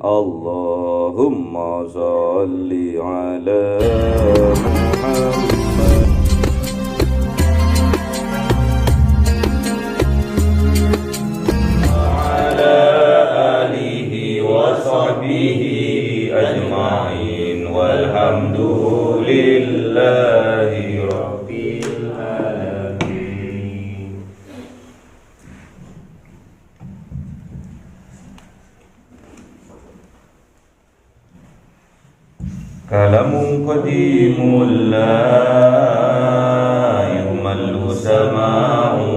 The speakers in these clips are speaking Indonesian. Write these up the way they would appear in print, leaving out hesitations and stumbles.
Allahumma salli ala Muhammad. Ala alihi wa sahbihi ajma'in walhamdulillahi rabbil alamin. Kalamun qadimun la yumallu sama'u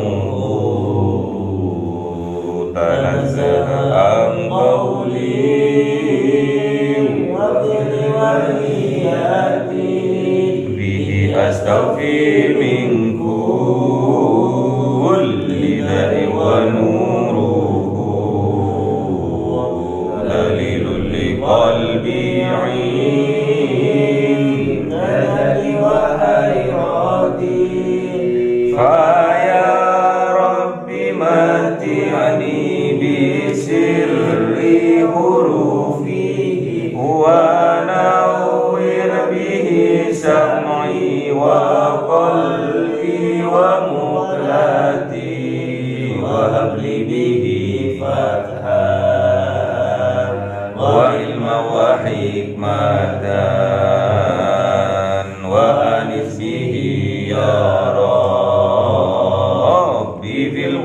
tanazzaha an qawli bihi astaghfir min kulli da'i wa nuruhu dalilul liqalbi Faya Rabbi mati'ani bisirri hurufihi wa nawwir bihi sam'i wa qalbi wa muqlati wa habli bihi fathan wa ilma wa hikmatan wa anis bihi ya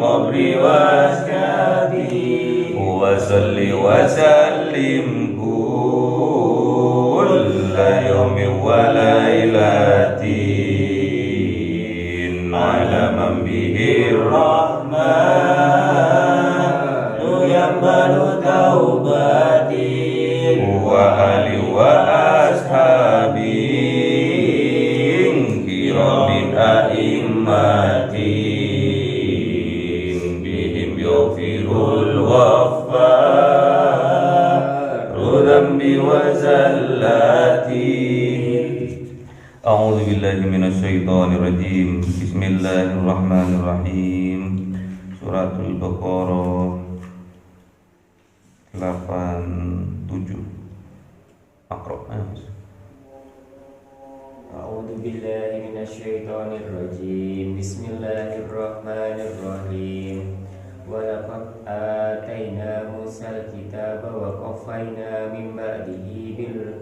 qabri waskabi wa salli wa sallim kulla yawmin wa laylatin ala man bihi rahmanu yaqbalu taubati wa ali wa ashabi kiramin a'immati yaghfirul ghaffar dhanbi wa zallati. A'udzu billahi minasy syaithanir rajim. Bismillahirrahmanirrahim. Suratul Baqarah 87. Aqra. A'udzu billahi minasy syaithanir rajim. Bismillahirrahmanirrahim. Walaqad atayna Musal kitaba wa qaffayna min ba'dihi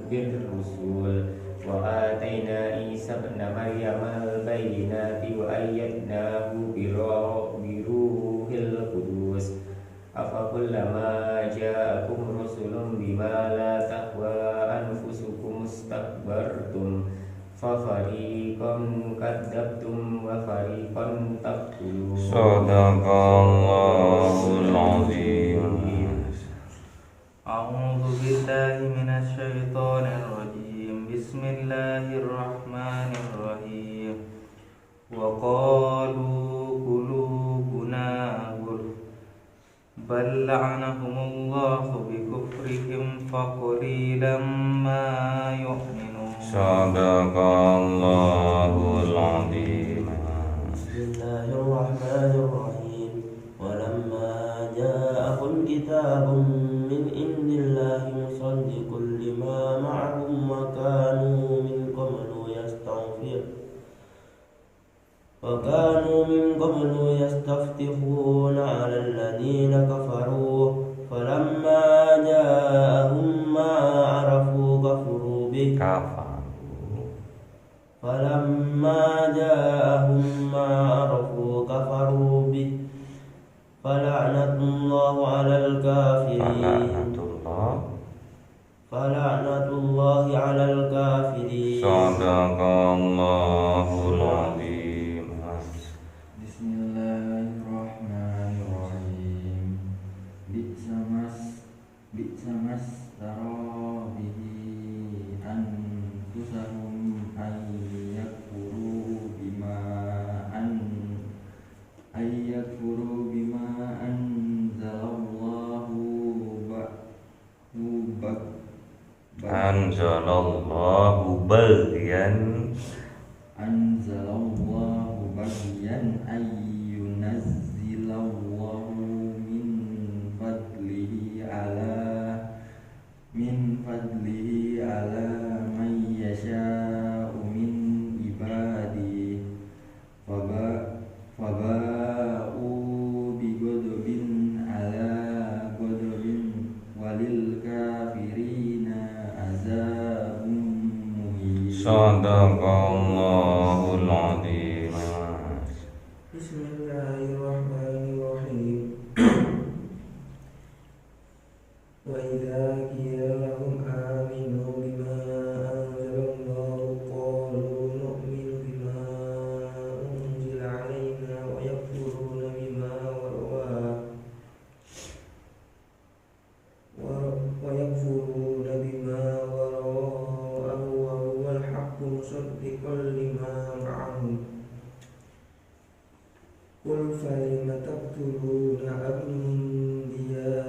bil rusul wa atayna Isa ibn Maryam al bayyinati wa ayyadnahu bi ruhil qudus afa kullama ja'akum rusulun bima la tahwa anfusukum istakbartum fafariqan kadzabtum wa fariqan taqtulun. Shadaqallahul azim. A'udzu billahi minasy syaithanir rajim. Bismillahirrahmanirrahim. Wa qalu qulubuna ghulf bal la'anahumullahu bi kufrihim faqalilan ma yu'minun. Shadaqallahul azim. Bismillahirrahmanirrahim. Walamma ja'ahum kitabun min indillahi musaddiqun lima ma'ahum wa kanu min qablu yastaftihuna 'ala alladhina kafaru falamma ja'ahum ma 'arafu kafaru bihi falamma ja'ahum ma 'arafu kafaru bihi fala'natullahi 'alal kafirin. Fala'natullahi 'alal kafirin. Shadaqallahul azim. Bismillahirrahmanirrahim. Bi'samas tara bihi anfusahum ayyakfuru bima anzalallahu bagyan ayyunazzilallahu min fadlihi ala وللكافرين عذاب مهين. Sadaqallahul adzim. Bismillahirrahmanirrahim. Wa idza qila lahum aminu bima anzalallahu qalu nu'minu bima unzila alaina wa yakfuruna bima wara'ahu wa huwal haqqu musaddiqan lima ma'ahum. Qul falima taqtuluna anbiya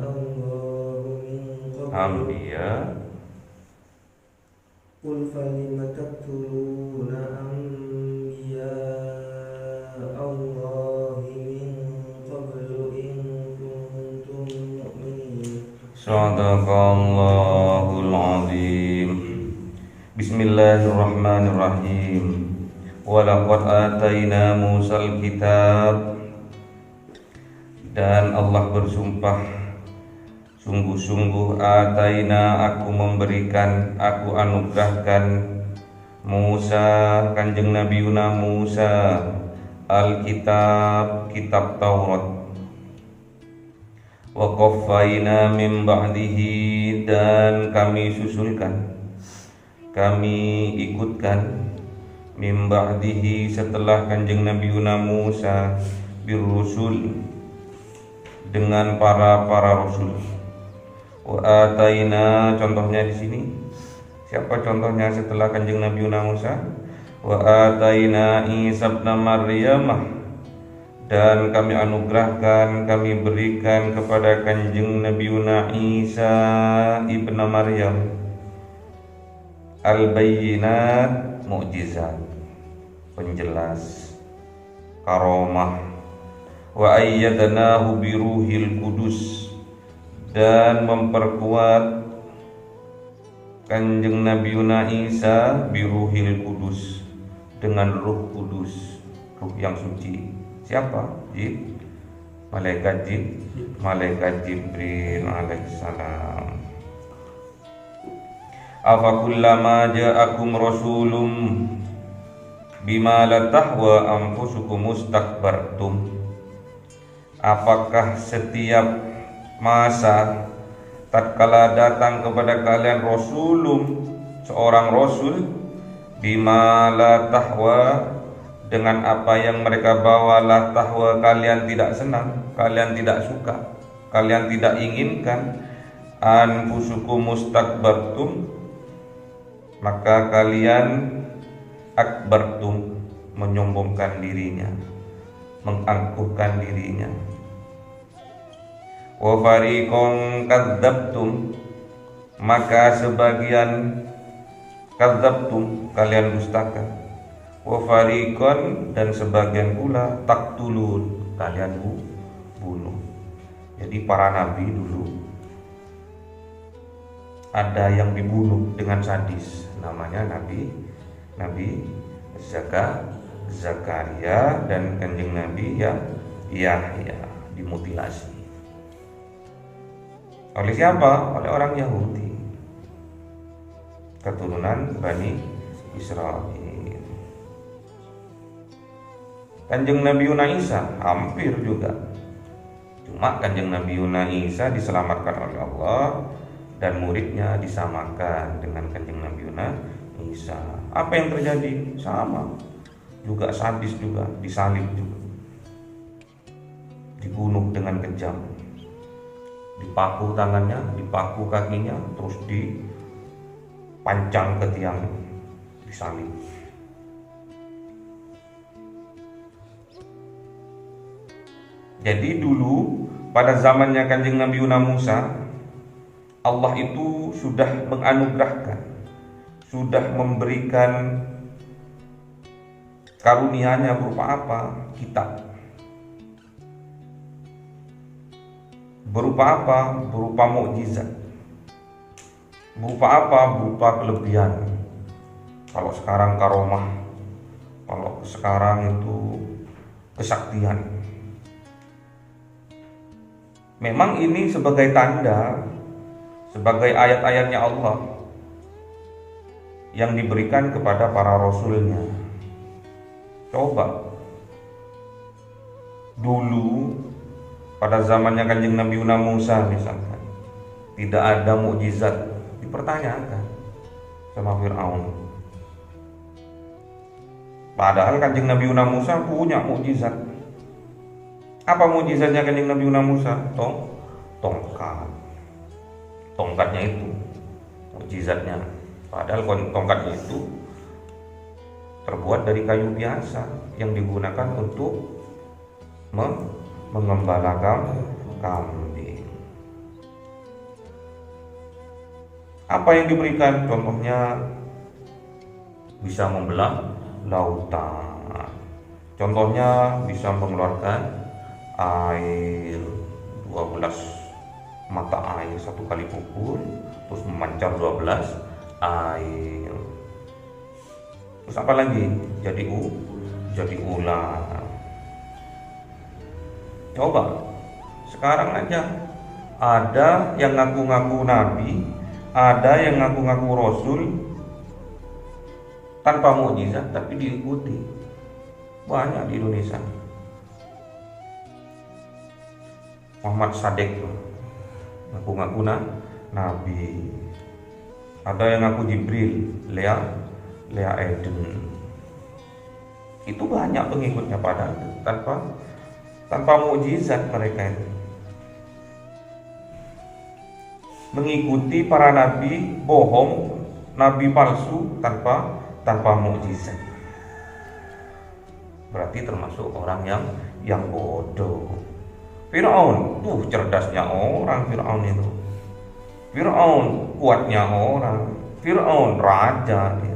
Allah min qabli Anbiya Qul falima taqtuluna anbiya Allah min qablu in kuntum mu'minin. Sadaqallahul adzim. Bismillahirrahmanirrahim. Walaqad ataina Musal kitab, dan Allah bersumpah, sungguh-sungguh ataina, aku memberikan, aku anugerahkan Musa, kanjeng Nabi Yuna Musa, Alkitab, kitab Taurat. Wa qaffaina min ba'dihi, dan kami susulkan, kami ikutkan, min ba'dihi, setelah kanjeng Nabi Yuna Musa, birrusul, dengan para rasul. Wa ataina, contohnya di sini siapa contohnya setelah kanjeng Nabi Yuna Musa? Wa ataina Isa ibn Maryam, dan kami anugerahkan, kami berikan kepada kanjeng Nabi Yuna Isa ibn Maryam al-bayyinat, mukjizat, penjelas, karomah. Wa ayyadnahu biruhil kudus, dan memperkuat kanjeng Nabi Yuna Isa biruhil kudus, dengan ruh kudus, ruh yang suci. Siapa? Malaikat Jibril alaihissalam. Afakullama ja'akum rasulum bima la tahwa anfusukum mustakbartum. Apakah setiap masa tatkala datang kepada kalian seorang rasul, bima la tahwa, dengan apa yang mereka bawa, la tahwa, kalian tidak senang, kalian tidak suka, kalian tidak inginkan, anfusukum mustakbartum, maka kalian akbartum, menyombongkan dirinya, mengangkuhkan dirinya. Wa fariqon kadzabtum, maka sebagian kadzabtum, kalian dustakan. Wa fariqon, dan sebagian pula taktulun, kalian bunuh. Jadi para nabi dulu ada yang dibunuh dengan sadis, namanya Nabi Zakaria dan kanjeng Nabi Yahya, dimutilasi. Oleh siapa? Oleh orang Yahudi, keturunan Bani Israel. Kanjeng Nabi Yuna Isa hampir juga, cuma kanjeng Nabi Yuna Isa diselamatkan oleh Allah dan muridnya disamakan dengan kanjeng Nabi Yuna Isa. Apa yang terjadi? Sama juga, sadis juga, disalib juga, dibunuh dengan kejam, dipaku tangannya, dipaku kakinya, terus dipancang ke tiang, disalib. Jadi dulu pada zamannya kanjeng Nabi Yuna Musa, Allah itu sudah menganugerahkan, sudah memberikan karunia-Nya berupa apa? Kitab. Berupa apa? Berupa mukjizat. Berupa apa? Berupa kelebihan. Kalau sekarang karomah, kalau sekarang itu kesaktian. Memang ini sebagai tanda sebagai ayat-ayatnya Allah yang diberikan kepada para rasulnya. Coba dulu pada zamannya Kanjeng Nabi Musa misalkan, tidak ada mukjizat, dipertanyakan sama Fir'aun. Padahal Kanjeng Nabi Musa punya mukjizat. Apa mukjizatnya Kanjeng Nabi Musa? Tongkat. Tongkatnya itu mukjizatnya. Padahal tongkatnya itu terbuat dari kayu biasa yang digunakan untuk mengembalakan kambing. Apa yang diberikan? Contohnya bisa membelah lautan. Contohnya bisa mengeluarkan air 12 mata air satu kali pukul, terus memancar 12 air. Terus apa lagi? Jadi ular. Coba sekarang aja ada yang ngaku-ngaku nabi, ada yang ngaku-ngaku rasul tanpa mukjizat tapi diikuti. Banyak di Indonesia. Muhammad Sadek ngaku-ngaku nabi. Ada yang ngaku Jibril, Lea Eden. Itu banyak pengikutnya padahal tanpa mukjizat mereka itu. Mengikuti para nabi bohong, nabi palsu tanpa mukjizat. Berarti termasuk orang yang bodoh. Fir'aun, cerdasnya orang Fir'aun itu. Fir'aun kuatnya orang. Fir'aun raja dia.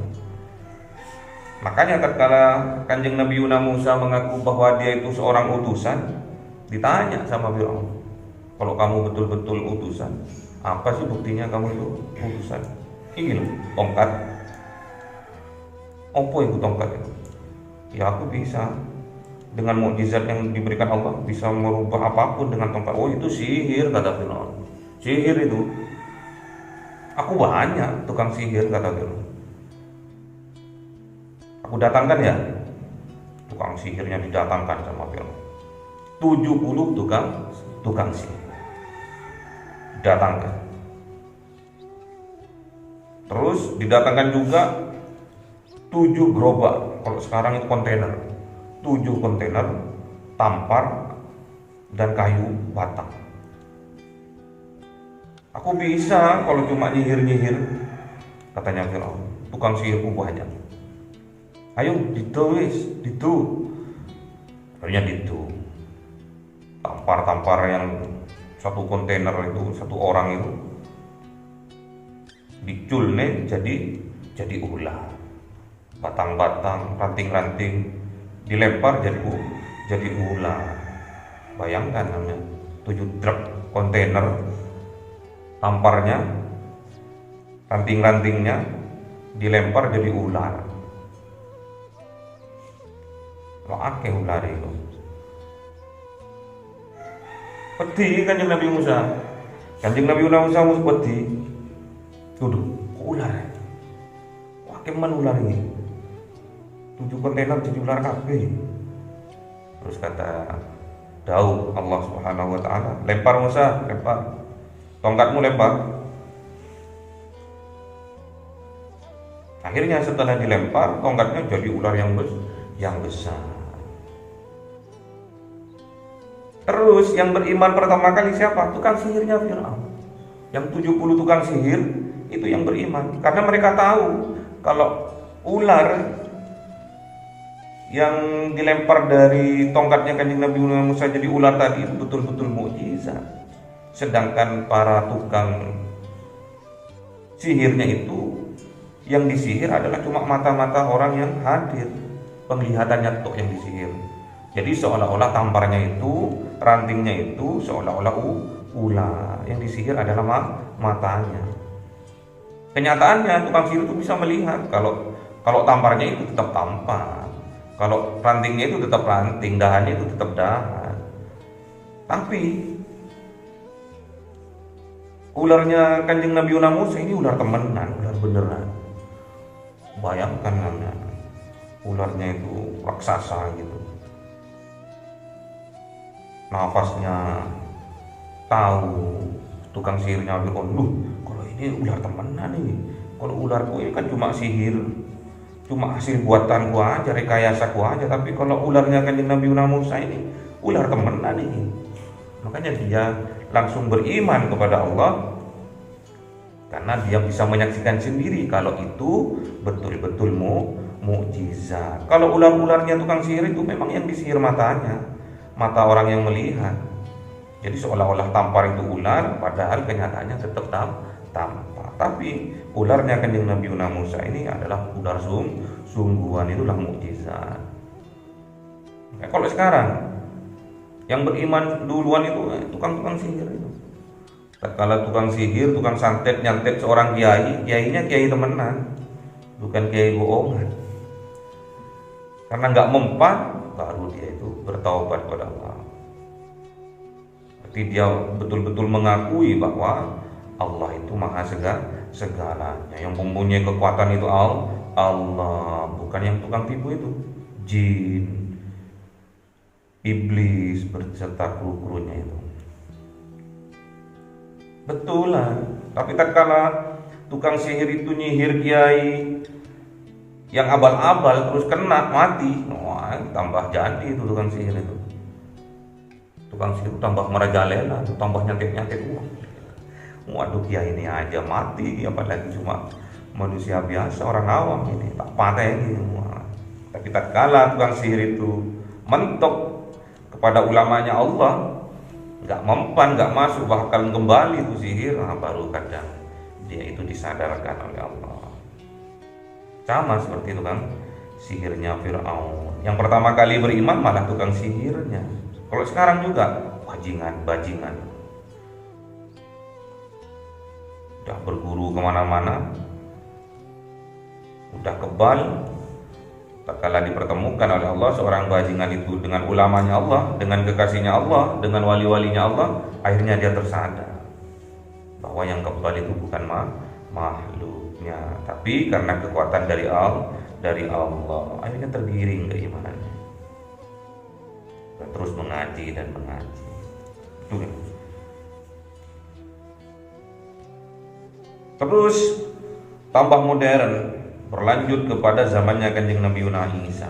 Makanya tatkala Kanjeng Nabi Musa mengaku bahwa dia itu seorang utusan, ditanya sama Fir'aun, kalau kamu betul-betul utusan, apa sih buktinya kamu itu utusan? Ini loh, tongkat. Apa itu tongkat itu? Ya aku bisa dengan mukjizat yang diberikan Allah bisa merubah apapun dengan tongkat. Oh itu sihir, kata Fir'aun. Sihir itu. Aku banyak tukang sihir, kata Fir'aun. Aku datangkan ya, tukang sihirnya didatangkan sama Fir'aun. 70 tukang sihir didatangkan. Terus didatangkan juga 7 gerobak, kalau sekarang itu kontainer, 7 kontainer tampar dan kayu batang. Aku bisa kalau cuma nyihir-nyihir, katanya Fir'aun. Tukang sihirku banyak. Ayo ditu. Akhirnya ditu. Tampar yang satu kontainer itu, satu orang itu diculne jadi ular. Batang-batang, ranting-ranting dilempar jadi ular. Bayangkan namanya 7 truk kontainer, tamparnya, ranting-rantingnya dilempar jadi ular. Akeh ular itu. Pedih Kanjeng Nabi Musa. Kanjeng Nabi Musa pedih. Tuduh, kok ular? Akeh man ular ini. 7 kontainer jadi ular kabeh. Terus kata Daud Allah Subhanahu wa taala, lempar Musa, lempar. Tongkatmu lempar. Akhirnya setelah dilempar, tongkatnya jadi ular yang besar. Terus yang beriman pertama kali siapa? Tukang sihirnya Fir'aun. Yang 70 tukang sihir itu yang beriman. Karena mereka tahu kalau ular yang dilempar dari tongkatnya Kanjeng Nabi Musa jadi ular tadi itu betul-betul mukjizat. Sedangkan para tukang sihirnya itu yang disihir adalah cuma mata-mata orang yang hadir. Penglihatannya tok yang disihir. Jadi seolah-olah tamparnya itu, rantingnya itu seolah-olah ular. Yang disihir adalah matanya. Kenyataannya tukang sihir itu bisa melihat kalau tamparnya itu tetap tampar, kalau rantingnya itu tetap ranting, dahannya itu tetap dahan. Tapi ularnya Kanjeng Nabi Musa ini ular temenan, ular beneran. Bayangkan namanya, ularnya itu raksasa gitu. Nafasnya tahu, tukang sihirnya bilang, kalau ini ular temenan ini. Kalau ularku ini kan cuma sihir, cuma hasil buatanku aja, rekayasaku aja. Tapi kalau ularnya Kanjeng Nabi Musa ini ular temenan ini. Makanya dia langsung beriman kepada Allah, karena dia bisa menyaksikan sendiri kalau itu betul-betul mukjizat. Kalau ular-ularnya tukang sihir itu memang yang disihir matanya, mata orang yang melihat. Jadi seolah-olah tampar itu ular, padahal kenyataannya tetap tampar. Tapi ularnya Kanjeng Nabi Musa ini adalah ular sungguhan, itulah mukjizat. Nah, kalau sekarang yang beriman duluan itu tukang-tukang sihir itu. Kalau tukang sihir, tukang santet nyantet seorang kiainya kiai temenan, bukan kiai bohongan. Karena nggak mempan, baru dia itu bertaubat kepada Allah. Berarti dia betul-betul mengakui bahwa Allah itu maha segalanya. Yang mempunyai kekuatan itu Allah, bukan yang tukang tipu itu, jin, iblis berserta kru-krunya itu. Betulan. Tapi tatkala tukang sihir itu nyihir kiai yang abal-abal terus kena mati, wah tambah jadi itu tukang sihir itu. Tukang sihir tambah merajalela, tambah nyantet-nyantet. Waduh, kiai ini aja mati, apalagi cuma manusia biasa, orang awam ini tak patah ini. Tapi tatkala tukang sihir itu mentok kepada ulamanya Allah, nggak mempan, nggak masuk, bahkan kembali itu sihir, baru kadang dia itu disadarkan oleh Allah. Sama seperti tukang sihirnya Fir'aun. Yang pertama kali beriman malah tukang sihirnya. Kalau sekarang juga bajingan udah berguru kemana-mana, udah kebal. Tatkala dipertemukan oleh Allah seorang bajingan itu dengan ulamanya Allah, dengan kekasihnya Allah, dengan wali-walinya Allah, akhirnya dia tersadar bahwa yang kebal itu bukan makhluknya, tapi karena kekuatan dari Allah, akhirnya tergiring keimanannya. Terus mengaji dan mengaji. Terus tambah modern, berlanjut kepada zamannya Kanjeng Nabi Isa.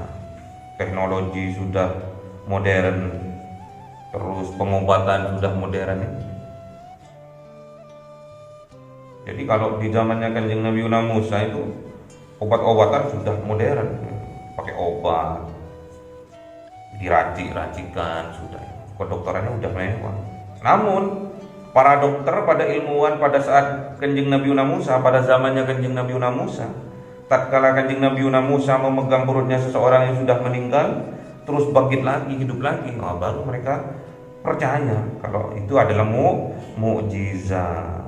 Teknologi sudah modern, terus pengobatan sudah modern. Jadi kalau di zamannya Kanjeng Nabi Musa itu obat-obatan sudah modern, pakai obat, diracik-racikan, sudah kedokterannya udah mewah. Namun para dokter, pada ilmuwan pada saat Kanjeng Nabi Musa, pada zamannya Kanjeng Nabi Musa, tatkala Kanjeng Nabi Musa memegang perutnya seseorang yang sudah meninggal, terus bangkit lagi, hidup lagi, baru mereka percaya kalau itu adalah mukjizat.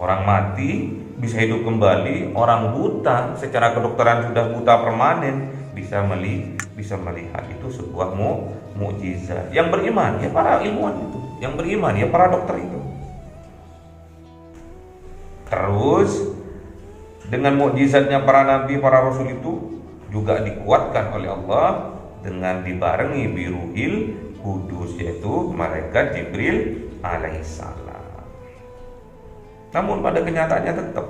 Orang mati bisa hidup kembali, orang buta secara kedokteran sudah buta permanen bisa melihat, itu sebuah mukjizat. Yang beriman ya para ilmuwan itu, yang beriman ya para dokter itu. Terus dengan mukjizatnya para nabi, para rasul itu juga dikuatkan oleh Allah dengan dibarengi biruhil kudus, yaitu malaikat Jibril alaihissalam. Namun pada kenyataannya tetap,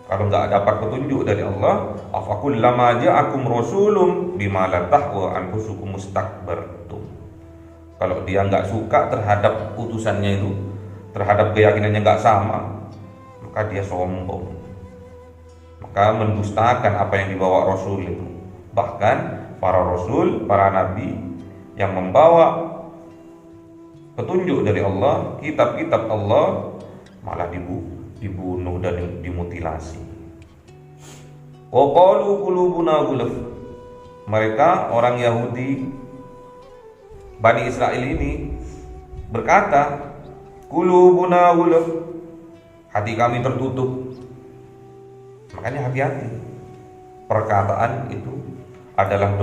kalau nggak dapat petunjuk dari Allah, afakullama ja'akum rasulun bima la tahwa anfusukum mustakbartum. Kalau dia nggak suka terhadap utusannya itu, terhadap keyakinannya nggak sama, maka dia sombong, maka mendustakan apa yang dibawa Rasul itu. Bahkan para Rasul, para Nabi yang membawa petunjuk dari Allah, kitab-kitab Allah, malah dibunuh dan dimutilasi. Wa qalu qulubuna ghulf. Mereka orang Yahudi Bani Israel ini berkata, qulubuna ghulf, hati kami tertutup. Makanya hati-hati. Perkataan itu adalah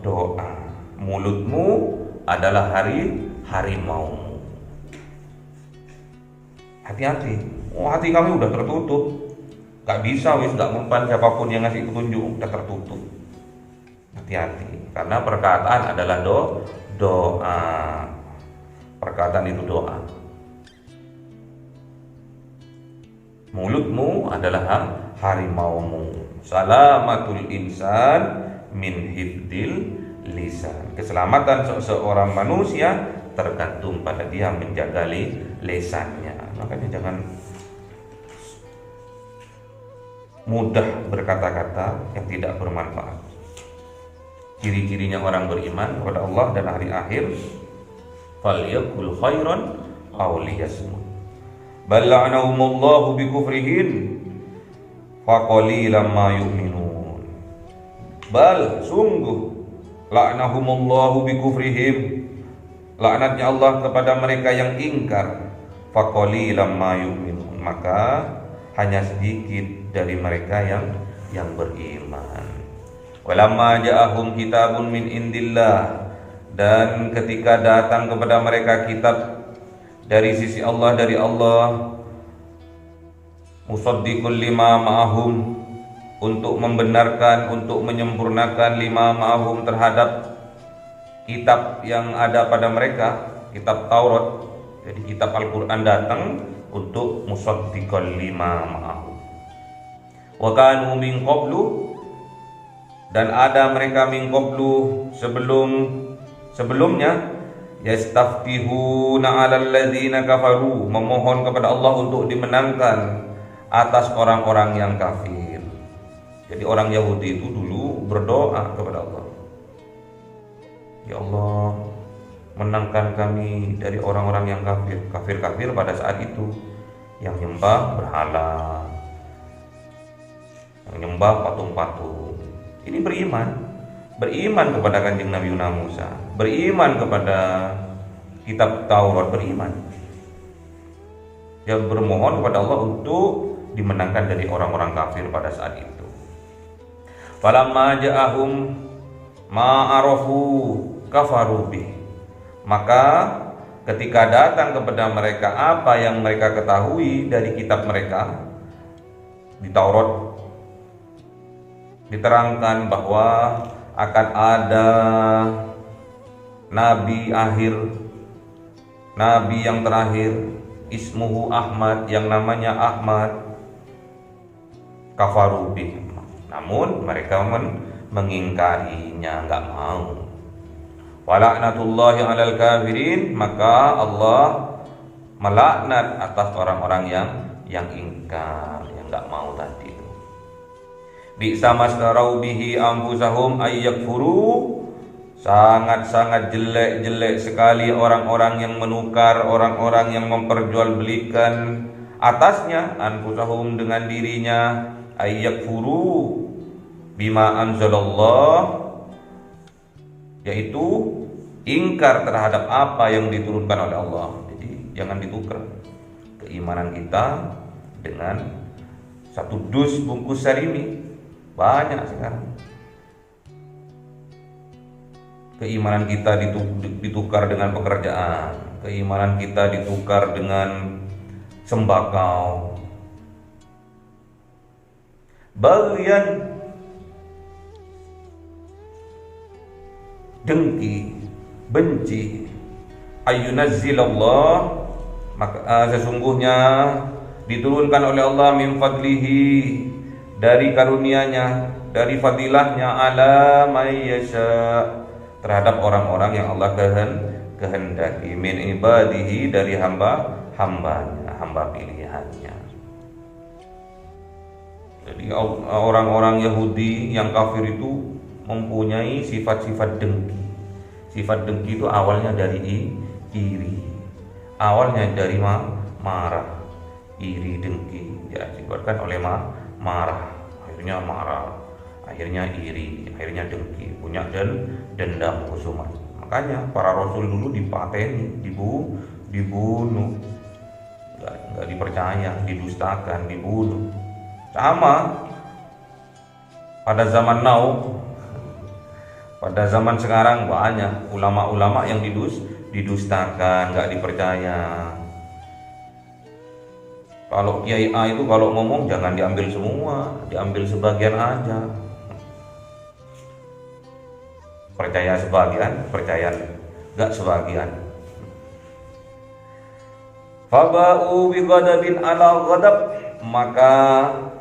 doa. Mulutmu adalah harimau. hati-hati. Oh, hati kami udah tertutup, gak bisa gak mempan siapapun yang ngasih petunjuk, udah tertutup. Hati-hati, karena perkataan adalah doa. Perkataan itu doa. Mulutmu adalah harimaumu. Salamatul insan min hifdil lisan. Keselamatan seorang manusia tergantung pada dia menjaga lisannya. Makanya jangan mudah berkata-kata yang tidak bermanfaat. Ciri-cirinya orang beriman kepada Allah dan hari akhir, falyakul khairan aw liyasmut. Bal la'anahumullahu bikufrihim faqalilan ma yu'minun. Bal sungguh la'anahumullahu bikufrihim, laknatnya Allah kepada mereka yang ingkar, faqalilan ma yu'minun, maka hanya sedikit dari mereka yang beriman. Walamma ja'ahum kitabun min indillah, dan ketika datang kepada mereka kitab dari sisi Allah, dari Allah, musaddiqul lima ma'ahum, untuk membenarkan, untuk menyempurnakan lima ma'ahum terhadap kitab yang ada pada mereka, kitab Taurat. Jadi kitab Al-Quran datang untuk musaddiqul lima ma'ahum. Wa kanu min qablu, dan ada mereka min qablu sebelumnya yastaftihuna 'alal ladzina kafaru, memohon kepada Allah untuk dimenangkan atas orang-orang yang kafir. Jadi orang Yahudi itu dulu berdoa kepada Allah, ya Allah, menangkan kami dari orang-orang yang kafir pada saat itu, yang nyembah berhala, yang nyembah patung-patung. Ini beriman kepada Kanjeng Nabi Musa, beriman kepada kitab Taurat, beriman. Dia bermohon kepada Allah untuk dimenangkan dari orang-orang kafir pada saat itu. Falamma ja'ahum ma arafu kafaru bih, maka ketika datang kepada mereka apa yang mereka ketahui dari kitab mereka di Taurat, diterangkan bahwa akan ada nabi akhir, nabi yang terakhir, ismuhu Ahmad, yang namanya Ahmad. Kafaru bih, namun mereka mengingkarinya, enggak mau. Wala'natullahi 'alal kafirin, maka Allah melaknat atas orang-orang yang ingkar, yang enggak mau tadi. Bi'sa mastarau bihi anfusahum ayyakfuru, sangat-sangat jelek sekali orang-orang yang menukar, orang-orang yang memperjualbelikan atasnya anfusahum, dengan dirinya, ayyakfuru bima anzalallah, yaitu ingkar terhadap apa yang diturunkan oleh Allah. Jadi jangan ditukar keimanan kita dengan satu dus bungkus sarimi. Banyak sekarang keimanan kita ditukar dengan pekerjaan, keimanan kita ditukar dengan sembakau. Bagian dengki, benci, ayyunazzilallah, maka sesungguhnya diturunkan oleh Allah min fadlihi, dari karunia-Nya, dari fadilahnya, ala may yasha, terhadap orang-orang yang Allah kehendaki, min ibadihi, dari hamba-hambanya, hamba pilihannya. Jadi orang-orang Yahudi yang kafir itu mempunyai sifat-sifat dengki. Sifat dengki itu awalnya dari iri, awalnya dari marah, iri, dengki, diakibatkan oleh marah, akhirnya marah, akhirnya iri, akhirnya dengki, punya dendam, husumat. Makanya para rasul dulu dipateni, dibunuh, nggak dipercaya, didustakan, dibunuh. Sama pada zaman now, pada zaman sekarang banyak ulama-ulama yang didustakan, nggak dipercaya. Kalau Kiai A itu kalau ngomong jangan diambil semua, diambil sebagian aja. Percaya sebagian, percaya enggak sebagian. Faba'u bi ghadabin ala ghadab, maka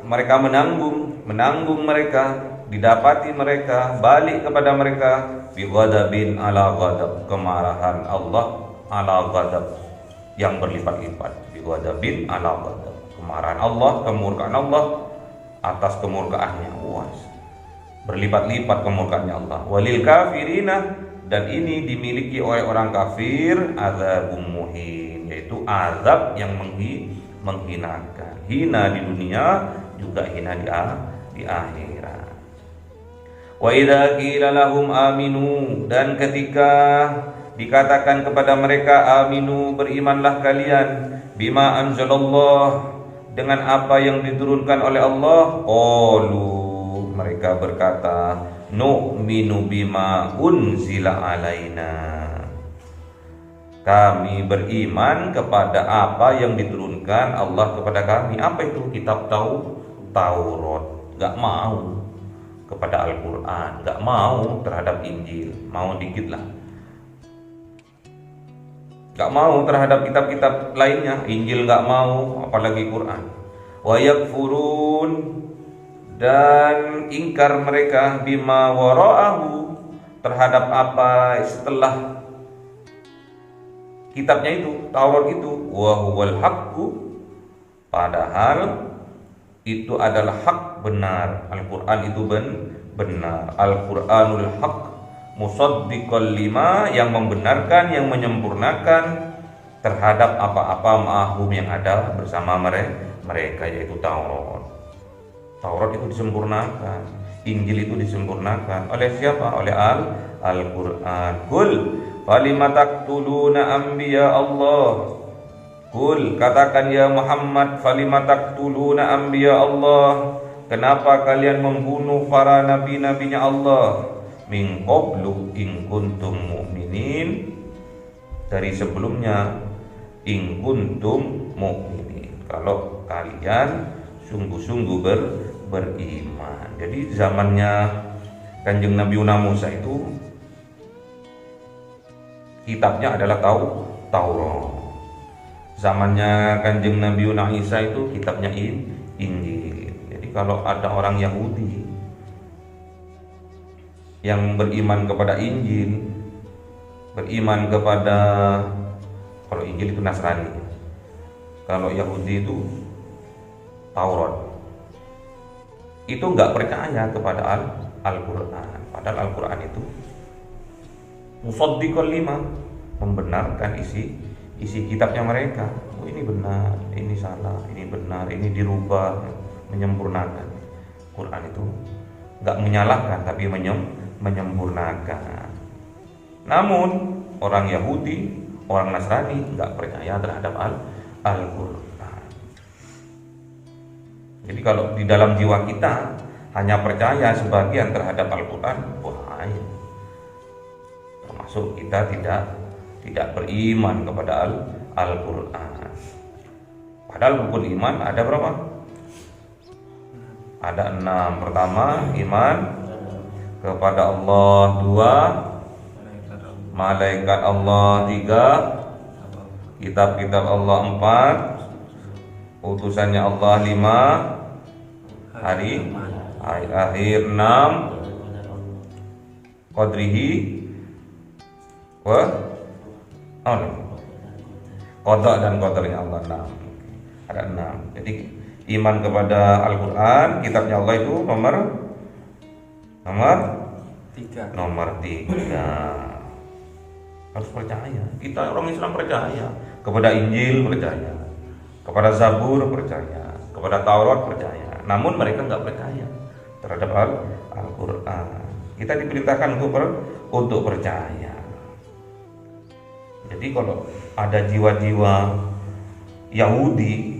mereka menanggung mereka, didapati mereka, balik kepada mereka bi ghadabin ala ghadab, kemarahan Allah ala ghadab yang berlipat-lipat. Bi ghadabin ala ghadab, kemarahan Allah, kemurkaan Allah atas kemurkaannya. Was, berlipat-lipat kemurkaannya Allah. Walil kafirina, dan ini dimiliki oleh orang kafir, azabum muhin, yaitu azab yang menghinakan. Hina di dunia, juga hina di akhirat. Wa idza qila lahum aminu, dan ketika dikatakan kepada mereka aminu, berimanlah kalian, bima anzalallah, dengan apa yang diturunkan oleh Allah. Qalu, mereka berkata, nu'minu bima unzila alaina, kami beriman kepada apa yang diturunkan Allah kepada kami. Apa itu? Kitab Taurat. Gak mau kepada Al-Quran, gak mau terhadap Injil, mau dikit lah. Gak mau terhadap kitab-kitab lainnya, Injil gak mau, apalagi Quran. Wa yakfurun, dan ingkar mereka bima wara'ahu, terhadap apa setelah kitabnya itu, Taurat itu. Wa huwal haqqu, padahal itu adalah hak, benar. Al-Quran itu benar. Al-Quranul haq musaddiqal lima, yang membenarkan, yang menyempurnakan terhadap apa-apa ma'hum yang ada bersama mereka, yaitu Taurat. Taurat itu disempurnakan, Injil itu disempurnakan oleh siapa? Oleh Al-Quran. Qul falima taqtuluna anbiya Allah. Qul, katakan ya Muhammad, falima taqtuluna anbiya Allah, kenapa kalian membunuh para nabi-nabinya Allah? Min qablu in kuntum mu'minin, dari sebelumnya, in kuntum mu'minin, kalau kalian sungguh-sungguh beriman. Jadi zamannya Kanjeng Nabi Musa itu kitabnya adalah Taurat. Zamannya Kanjeng Nabi Isa itu kitabnya Injil. Jadi kalau ada orang Yahudi yang beriman kepada Injil, beriman kepada, kalau Injil itu Nasrani, kalau Yahudi itu Taurat, itu nggak percaya kepada Al-Quran. Padahal Al-Quran itu musaddiqal lima, membenarkan isi kitabnya mereka. Oh, ini benar, ini salah, ini benar, ini dirubah, menyempurnakan. Quran itu nggak menyalahkan, tapi menyempurnakan. Namun orang Yahudi, orang Nasrani nggak percaya terhadap Al-Quran. Jadi kalau di dalam jiwa kita hanya percaya sebagian terhadap Al-Quran, bahaya. Termasuk kita tidak beriman kepada Al-Quran. Padahal rukun iman ada berapa? Ada 6. Pertama, iman kepada Allah. 2, malaikat Allah. 3, kitab-kitab Allah. 4, utusannya Allah. 5, hari akhir. 6, qadrihi wa qada dan qadarnya Allah. 6. Ada 6. Jadi iman kepada Al-Quran, kitabnya Allah itu nomor 3. Harus percaya. Kita orang Islam percaya kepada Injil, percaya kepada Zabur, percaya kepada Taurat, percaya. Namun mereka nggak percaya terhadap Al-Quran. Kita diperintahkan untuk percaya. Jadi kalau ada jiwa-jiwa Yahudi,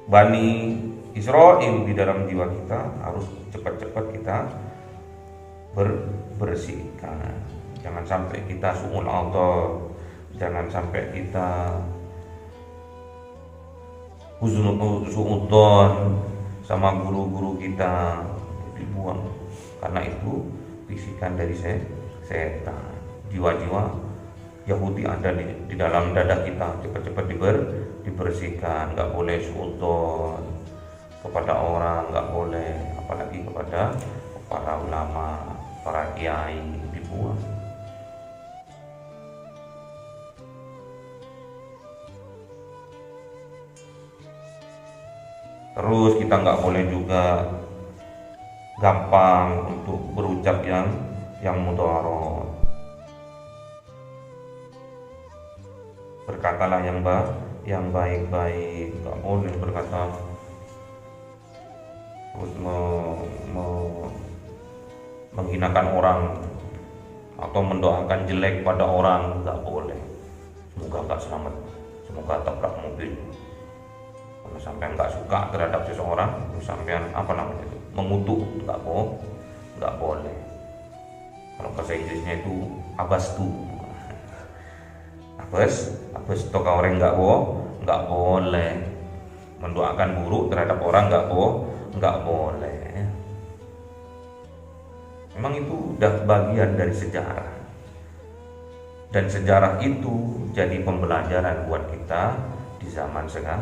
Bani Israel di dalam jiwa kita, harus cepat-cepat kita bersihkan. Jangan sampai kita su'ul adab, jangan sampai kita suudzon sama guru-guru kita, dibuang. Karena itu bisikan dari setan. Jiwa-jiwa Yahudi ada di dalam dada kita, cepat-cepat dibersihkan. Nggak boleh suudzon kepada orang, nggak boleh, apalagi kepada para ulama, para kiai, dibuang. Terus kita nggak boleh juga gampang untuk berucap yang mudharat. Berkatalah yang baik-baik, nggak boleh berkata terus menghinakan orang atau mendoakan jelek pada orang, nggak boleh. Semoga nggak selamat, semoga tabrak mobil. Kalau sampai nggak suka terhadap seseorang, sampai mengutuk, nggak boleh. Kalau bahasa Inggrisnya itu abastu. Abas toka orang nggak boleh mendoakan buruk terhadap orang, nggak boleh. Memang itu udah bagian dari sejarah, dan sejarah itu jadi pembelajaran buat kita di zaman sekarang.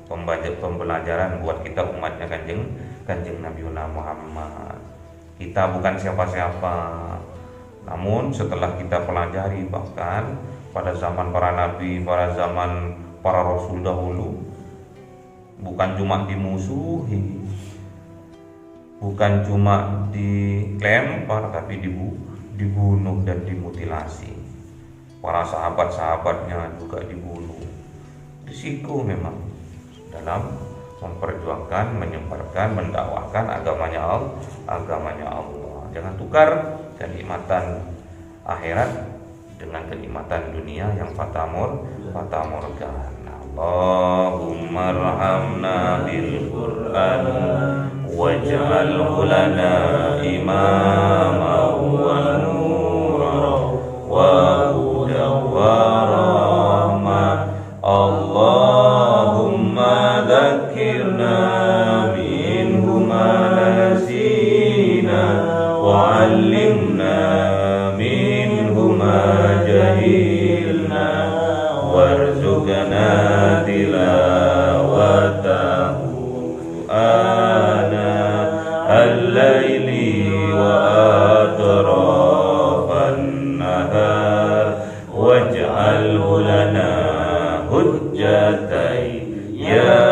Pembelajaran buat kita umatnya kanjeng Nabiullah Muhammad. Kita bukan siapa-siapa, namun setelah kita pelajari, bahkan pada zaman para nabi, pada zaman para rasul dahulu, bukan cuma dimusuhi, bukan cuma dilempar, tapi dibunuh dan dimutilasi. Para sahabat-sahabatnya juga dibunuh. Risiko memang dalam memperjuangkan, menyebarkan, mendakwahkan agamanya Allah. Jangan tukar kenikmatan akhirat dengan kenikmatan dunia yang fata morgana. Allahumma arhamna bil Qur'an waj'alhu lana imama wa nura wa hudan wa rahmah. Allahumma dhakkirna minhu ma nasina wa 'allimna minhu ma jahilna warzuqna tilawatahu ana al-laili wa atrafan nahar waj'alhu lana hujjatai ya